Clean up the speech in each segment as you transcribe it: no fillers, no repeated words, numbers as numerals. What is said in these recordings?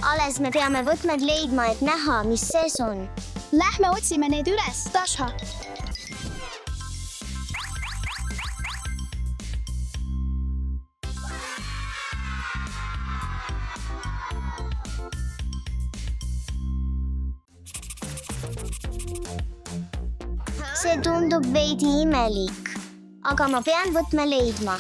Alles me peame võtmed leidma, et näha, mis sees on. Lähme otsime need üles, Dasha. See tundub veidi imelik, aga ma pean võtme leidma.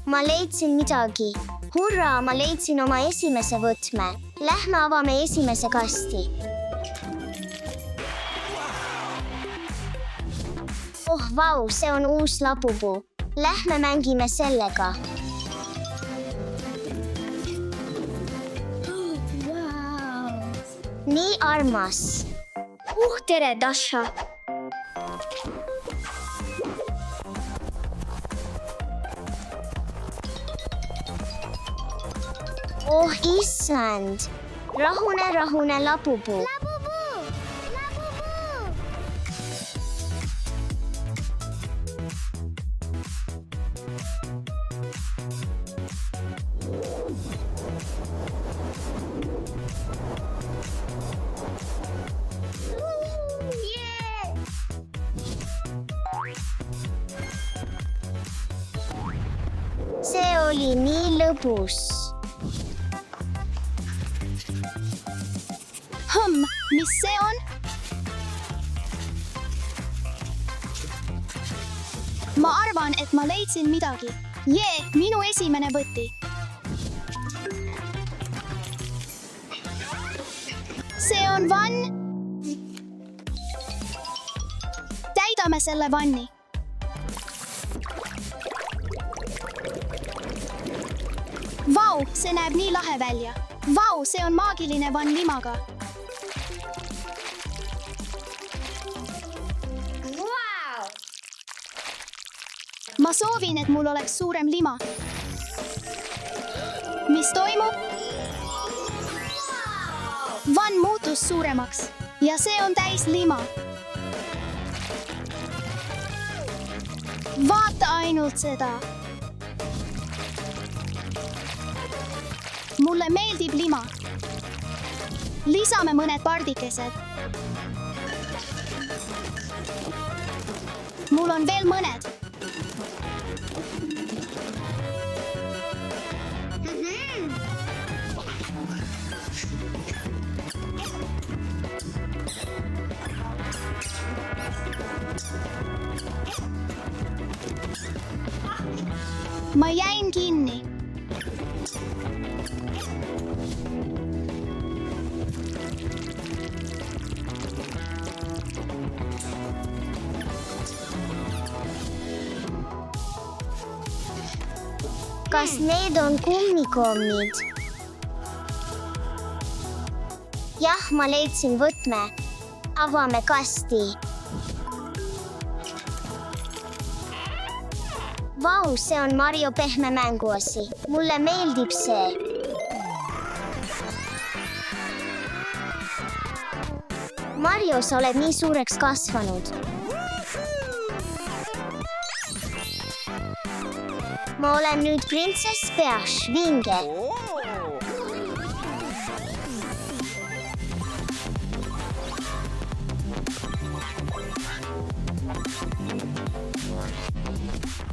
Ma leidsin midagi. Hurraa, ma leidsin oma esimese võtme. Lähme avame esimese kasti. Oh, vau, see on uus lapupuu. Lähme mängime sellega. Nii armas. Tere, Dasha. Oh, issand. Rahune lapupuu. See oli nii lõbus. Mis see on? Ma arvan, et ma leidsin midagi. Minu esimene võti. See on vann. Täidame selle vanni. Vau, see näeb nii lahe välja. Vau, see on maagiline vann limaga. Ma soovin, et mul oleks suurem lima. Mis toimub? Vann muutus suuremaks ja see on täis lima. Vaata ainult seda. Mulle meeldib lima. Lisame mõned pardikesed. Mul on veel mõned. Ma jäin kinni. Kas need on kummikommid? Jah, ma leidsin võtme. Avame kasti. Vau, see on Mario pehme mänguasi. Mulle meeldib see. Mario, sa oled nii suureks kasvanud. Ma olen nüüd printsess Peach, vinge.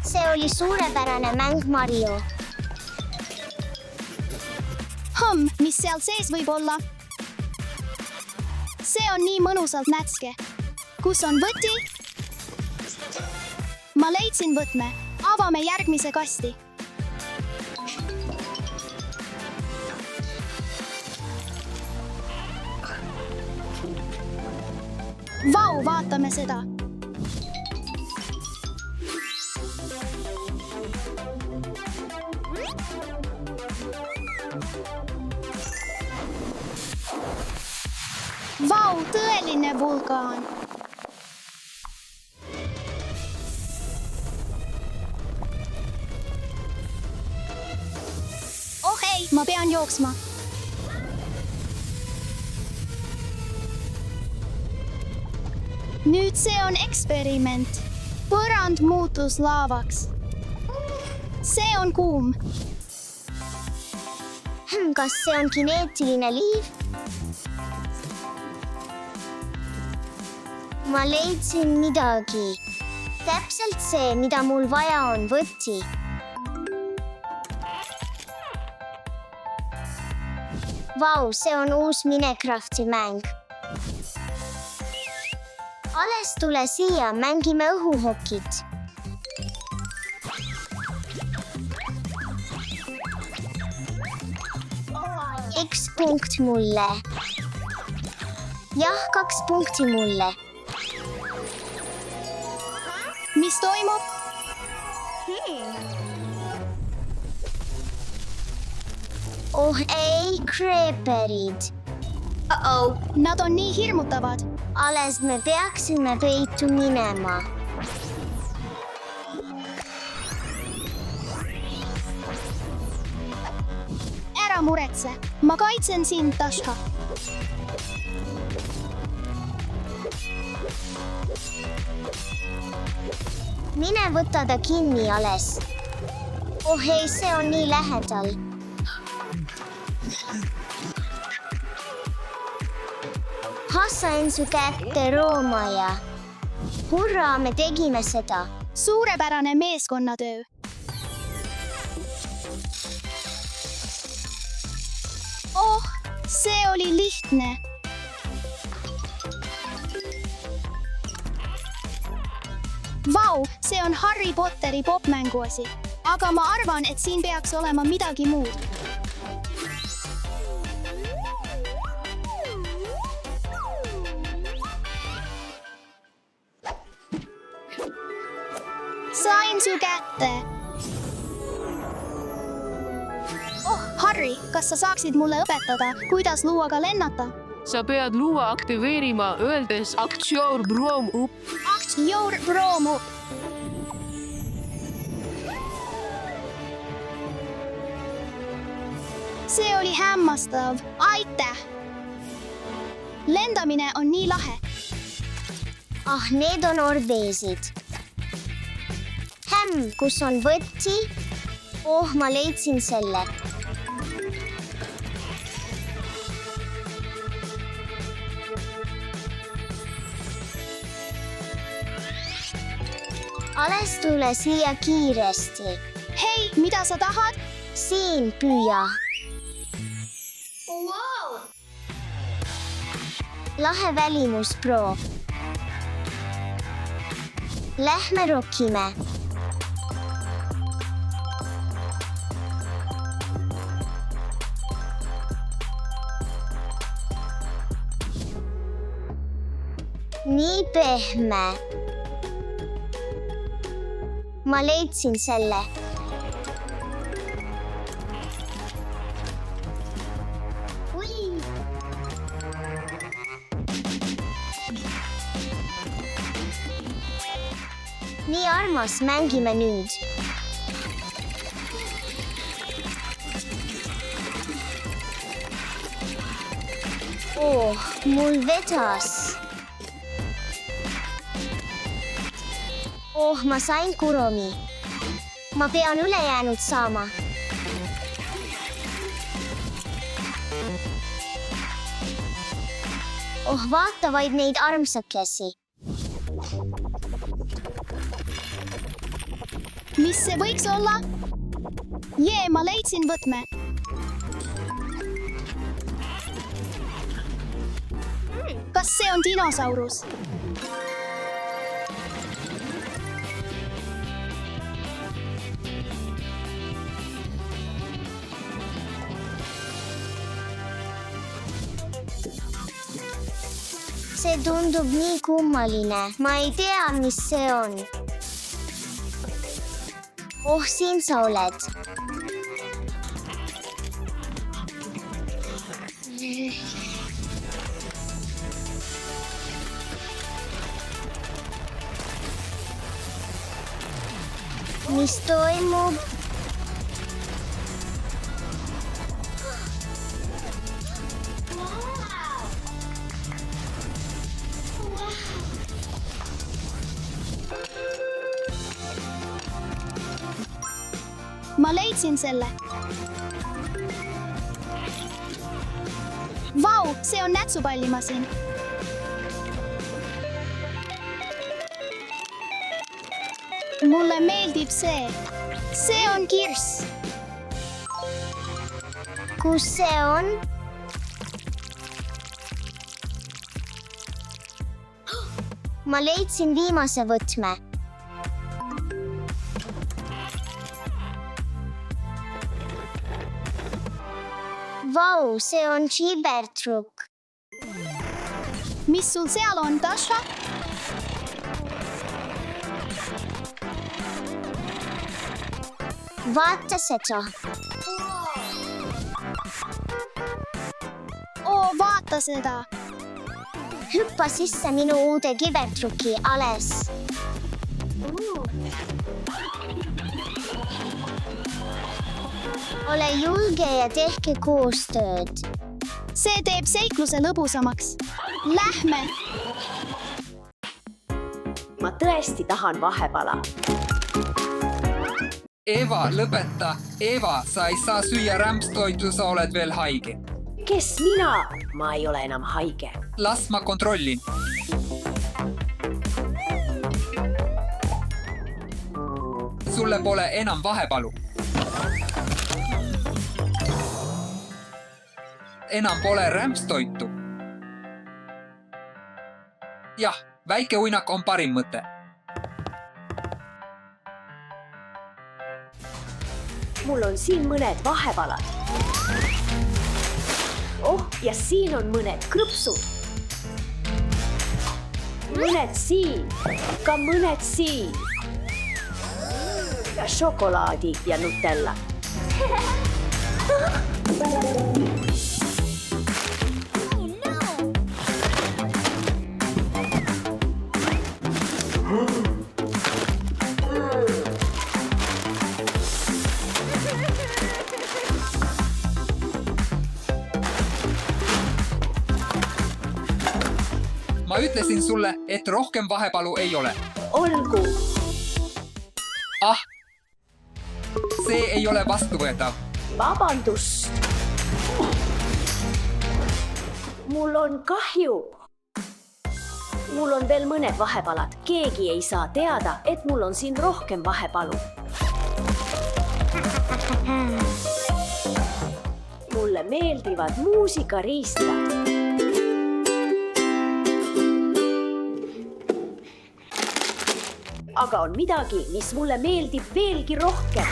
See oli suurepärane mäng, Mario. Mis seal sees võib olla? See on nii mõnusalt nätske. Kus on võti? Ma leidsin võtme. Avame järgmise kasti. Vau, vaatame seda. Vau, tõeline vulkaan. Oh ei, ma pean jooksma. Nüüd see on eksperiment. Põrand muutus laavaks. see on kuum. Kas see on kineetiline liiv? Ma leidsin midagi. Täpselt see, mida mul vaja on, võti. Vau, see on uus Minecrafti mäng. Alles tule siia, mängime õhuhokit. Üks punkt mulle. Jah, 2 punkti mulle. Mis toimub? Oh ei, creeperid. Nad on nii hirmutavad. Alles me peaksime peitu minema. Ära muretse. Ma kaitsen sind, Tasha. Mine võta ta kinni, Ales. Oh ei, see on nii lähedal. Hassain su kätte, roomaja. Hurraa, me tegime seda. Suurepärane meeskonnatöö. Oh, see oli lihtne. Vau, see on Harry Potteri popmänguasi. Aga ma arvan, et siin peaks olema midagi muud. Sain su kätte. Oh, Harry, kas sa saaksid mulle õpetada, kuidas luuaga lennata? Sa pead luua aktiveerima, öeldes aktsioon broom up. Aktsioon broom up. See oli hämmastav. Aitäh! Lendamine on nii lahe. Ah, need on orbeesid. Kus on võti? Oh, ma leidsin selle. Alles tule siia kiiresti. Hei, mida sa tahad? Siin, püüa. Wow! Lahe välimus, bro. Lähme rokime. Nii pehme. Ma leidsin selle. Nii armas, mängime nüüd. Oh, mul vedas. Oh, ma sain kuromi. Ma pean ülejäänud saama. Oh, vaata vaid neid armsakesi. Mis see võiks olla? Jee, ma leidsin võtme. Kas see on dinosaurus? See tundub nii kummaline. Ma ei tea, mis see on. Oh, siin sa oled. Mis toimub? ma leidsin selle. Vau, see on nätsupallimasin. Mulle meeldib see. See on kirss. Kus see on? Ma leidsin viimase võtme. Vau, see on Cybertruck. Mis sul seal on, Tasha? Vaata seda. Oo, vaata seda. Hüppa sisse minu uude Cybertrucki alles. Ole julge ja tehke koostööd. See teeb seikluse lõbusamaks. Lähme! Ma tõesti tahan vahepala. Eva, lõpeta! Eva, sa ei saa süüa rämpstoitu, sa oled veel haige. Kes mina? Ma ei ole enam haige. Las ma kontrollin. Sulle pole enam vahepalu. Enam pole rämpstoitu. Jah, väike uinak on parim mõte. Mul on siin mõned vahepalad. Oh, ja siin on mõned krõpsud. Mõned siin, ka mõned siin. Ja šokolaadi ja Nutella. Ma ütlesin sulle, et rohkem vahepalu ei ole. Olgu. Ah! See ei ole vastuvõetav. Vabandust. Mul on kahju. Mul on veel mõned vahepalad. Keegi ei saa teada, et mul on siin rohkem vahepalu. Mulle meeldivad muusikariistad. Aga on midagi, mis mulle meeldib veelgi rohkem.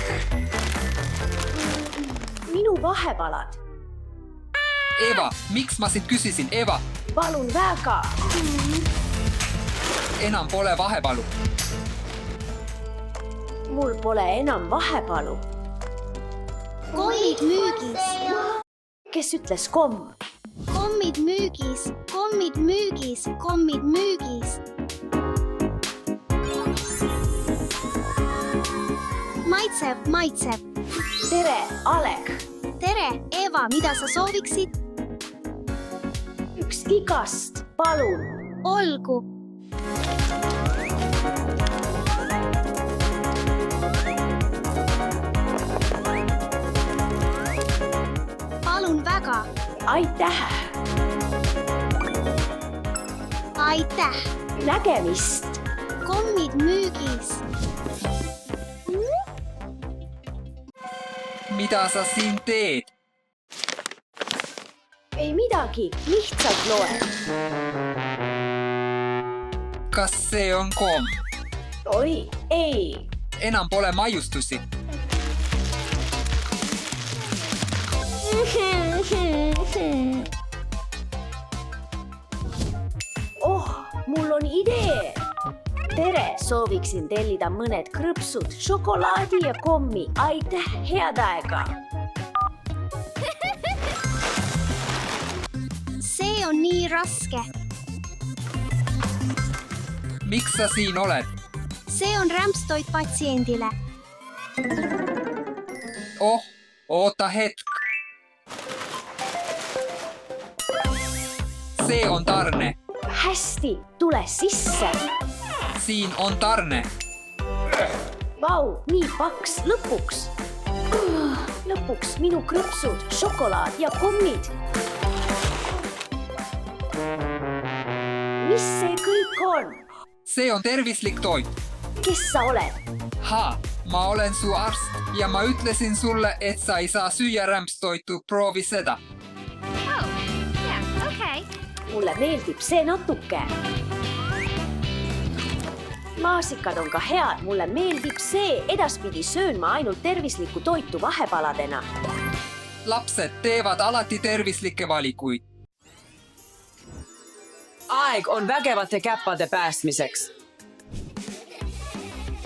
Minu vahepalad. Eva, miks ma sind küsisin? Eva, Palun väga. enam pole vahepalu. Mul pole enam vahepalu. Kommid müügis. Kes ütles komm? Kommid müügis. Kommid müügis. Kommid müügis. Maitseb, maitseb. Tere, Alek. Tere, Eva, mida sa sooviksid? Üks igast, palun. Olgu. Palun väga. Aitäh. Aitäh. Nägemist. Kommid müügis. Mida sa siin teed? Ei midagi, lihtsalt loen. Kas see on komm? Oi, ei. Enam pole maiustusi. Oh, mul on idee. Tere, sooviksin tellida mõned krõpsud, šokolaadi ja kommi. Aitäh, head aega. See on nii raske. Miks sa siin oled? See on rämpstoit patsiendile. Oh, oota hetk. See on tarne. Hästi, tule sisse. Siin on tarne. Vau, nii paks lõpuks. Lõpuks minu krõpsud, šokolaad ja kommid. Mis see kõik on? See on tervislik toit. Kes sa oled? Ma olen su arst ja ma ütlesin sulle, et sa ei saa süüa rämpstoitu. Proovi seda. Mulle meeldib see natuke. Maasikad on ka head. Mulle meeldib see. Edaspidi söön ma ainult tervislikku toitu vahepaladena. Lapsed teevad alati tervislikke valikuid. Aeg on vägevate käppade päästmiseks.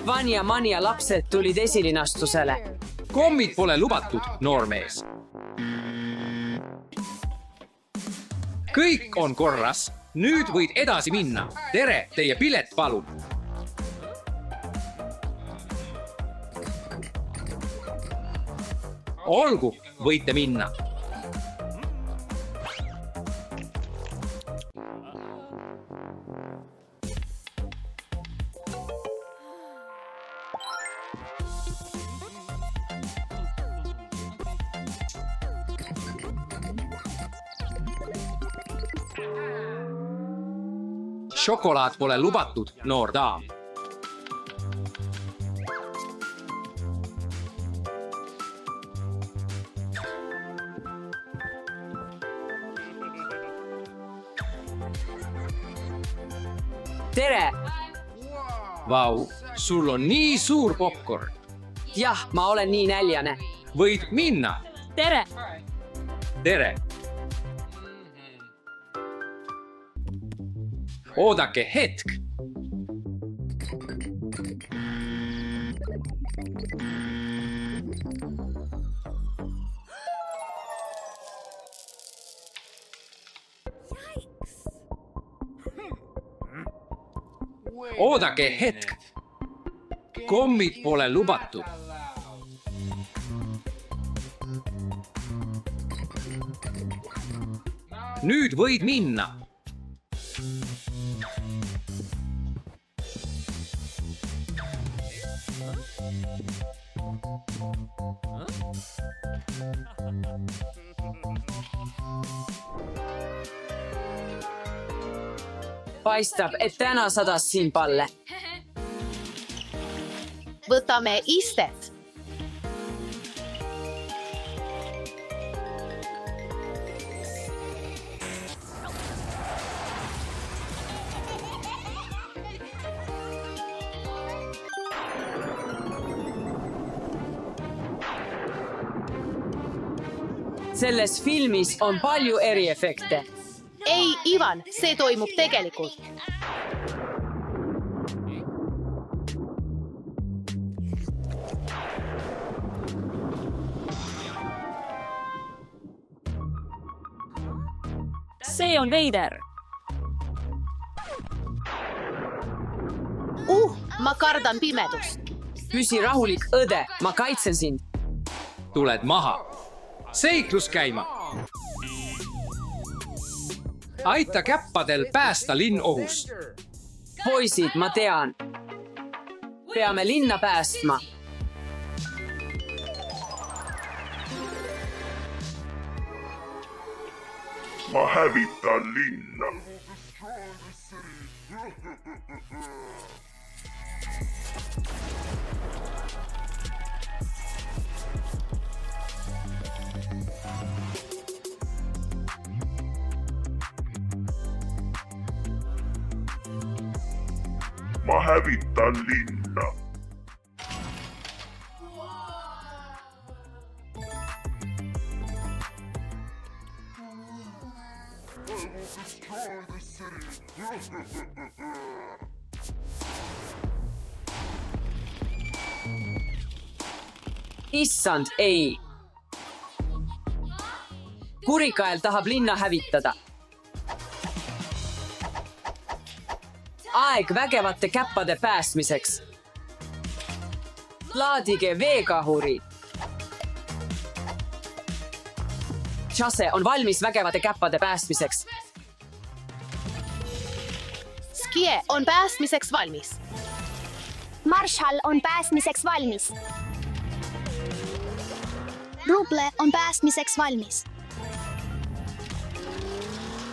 Vanja Manja lapsed tulid esilinastusele. Kommid pole lubatud, noormees. Kõik on korras. Nüüd võid edasi minna. Tere, teie pilet palun. Olgu, võite minna. Šokolaad pole lubatud, noor daam. Tere! Vau, sul on nii suur popcorn. Jah, ma olen nii näljane. Võid minna. Tere! Tere. Oodake hetk. Oodake hetk. Kommid pole lubatud. Nüüd võid minna. Paistab, et täna sadas siin palle. Võtame istet. Selles filmis on palju eriefekte. Ei, Ivan, see toimub tegelikult. See on veider. Ma kardan pimedust. Püsi rahulik, õde, ma kaitsen sind. Tuled maha. Seiklus käima. Aita käppadel päästa linn ohust. Poisid, ma tean. Peame linna päästma. Ma hävitan linna. Ma hävitan linna. Issand, ei. Kurikael tahab linna hävitada. Aeg vägevate käppade päästmiseks. Laadige veekahurid. Chase on valmis vägevate käppade päästmiseks. Skie on päästmiseks valmis. Marshall on päästmiseks valmis. Ruble on päästmiseks valmis.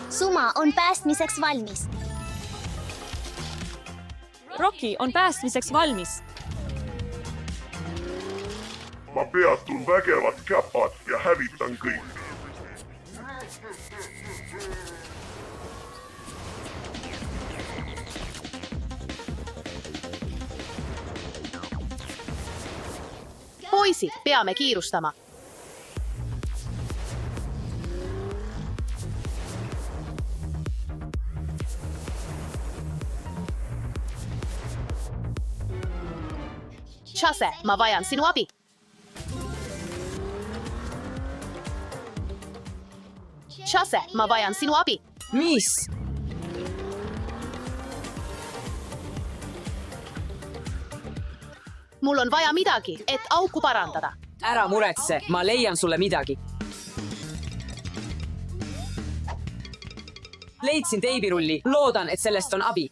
Suma on päästmiseks valmis. Rocky on päästmiseks valmis. Ma peatun väkevät käpat ja hävitän kõik. Poisid, peame kiirustama. Chase, ma vajan sinu abi. Chase, ma vajan sinu abi. Mis? Mul on vaja midagi, et auku parandada. Ära muretse, ma leian sulle midagi. Leidsin teibirulli, loodan, et sellest on abi.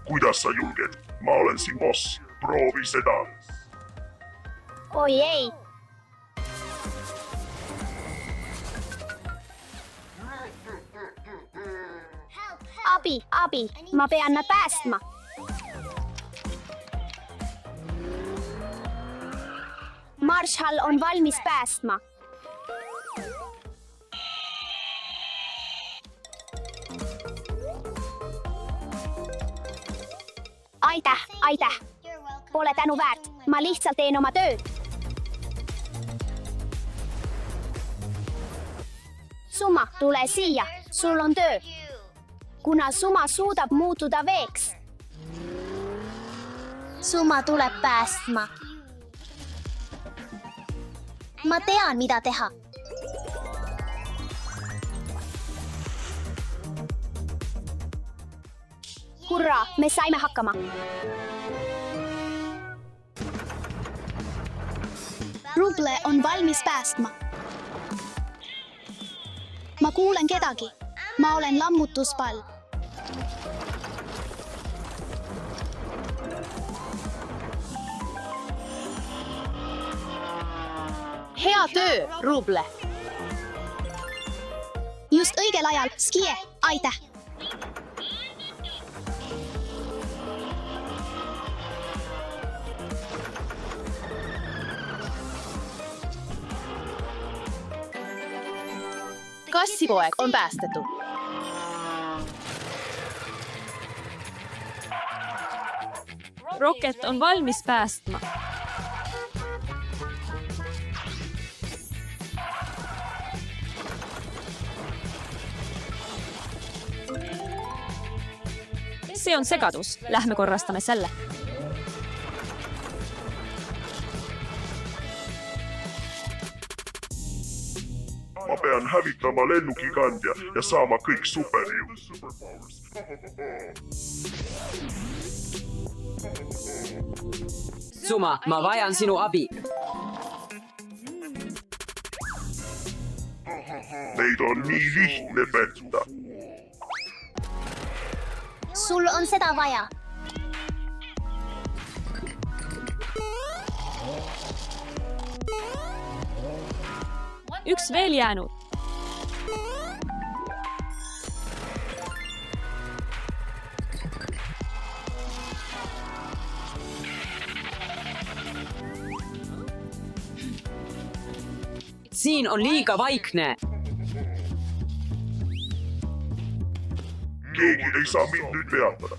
Kuidas sa julged? Ma olen siin boss. Proovi seda. Oi ei. Abi, ma pean nad päästma. Marshall on valmis päästma. Aitäh. Pole tänu väärt. Ma lihtsalt teen oma tööd. Suma, tule siia. Sul on töö. Kuna Suma suudab muutuda veeks. Suma tuleb päästma. Ma tean, mida teha. Hurraa, me saime hakkama. Ruble on valmis päästma. Ma kuulen kedagi. Ma olen lammutuspall. Hea töö, Ruble. Just õigel ajal, Skie, aitäh. Kassipoeg on päästetty. Rocket on valmis päästma. See on segadus. Lähme korrastame selle. Ma pean hävitama lennukikandja ja saama kõik superjõud. Suma, ma vajan sinu abi. Neid on nii lihtne petta. Sul on seda vaja. Üks veel jäänud. Siin on liiga vaikne. Keegi ei saa mind nüüd peatada.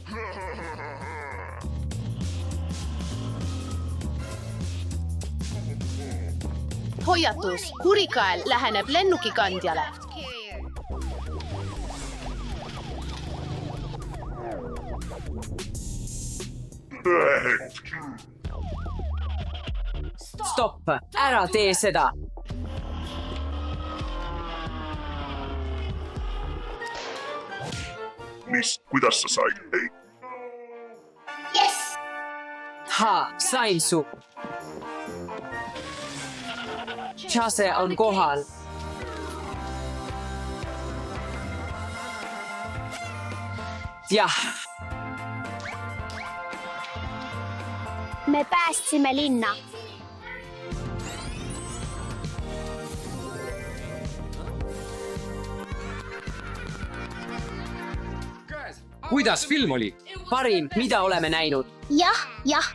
Hoiatus, hurikael läheneb lennukikandjale. Stopp, ära tee seda. Mis, kuidas sa said? Ei. Sain su. Chase on kohal. jah, me päästsime linna. kuidas film oli? parim, mida oleme näinud. jah,